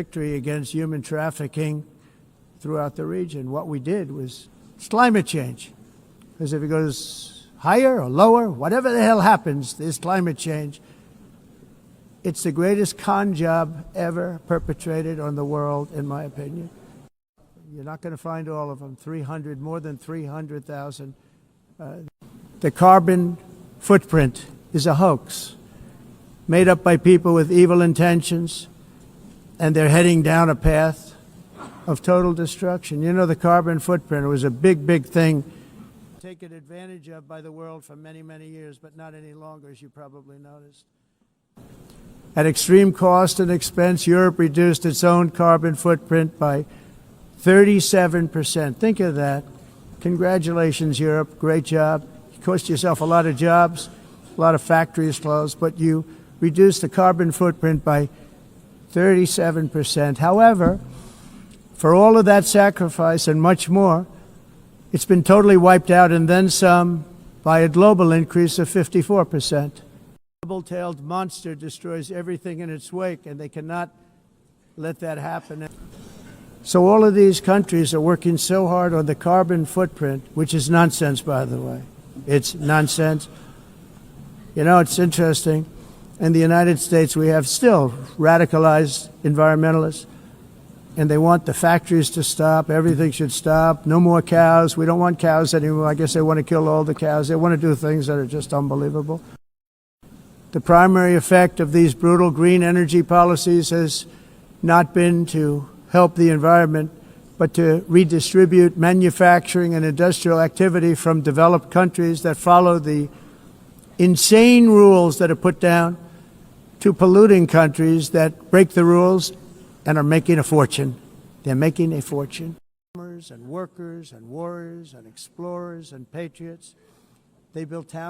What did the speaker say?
victory against human trafficking throughout the region. What we did was climate change. Because if it goes higher or lower, whatever the hell happens, there's climate change. It's the greatest con job ever perpetrated on the world, in my opinion. You're not going to find all of them. More than 300,000. The carbon footprint is a hoax made up by people with evil intentions, and they're heading down a path of total destruction. You know, the carbon footprint was a big, big thing taken advantage of by the world for many, many years, but not any longer, as you probably noticed. At extreme cost and expense, Europe reduced its own carbon footprint by 37%. Think of that. Congratulations, Europe. Great job. You cost yourself a lot of jobs, a lot of factories closed, but you reduced the carbon footprint by 37%. However, for all of that sacrifice and much more, it's been totally wiped out and then some by a global increase of 54%. Double-tailed monster destroys everything in its wake, and they cannot let that happen. So all of these countries are working so hard on the carbon footprint, which is nonsense, by the way. It's nonsense. You know, it's interesting. In the United States, we have still radicalized environmentalists, and they want the factories to stop. Everything should stop. No more cows. We don't want cows anymore. I guess they want to kill all the cows. They want to do things that are just unbelievable. The primary effect of these brutal green energy policies has not been to help the environment, but to redistribute manufacturing and industrial activity from developed countries that follow the insane rules that are put down to polluting countries that break the rules and are making a fortune. They're making a fortune. Farmers and workers and warriors and explorers and patriots, they built towns.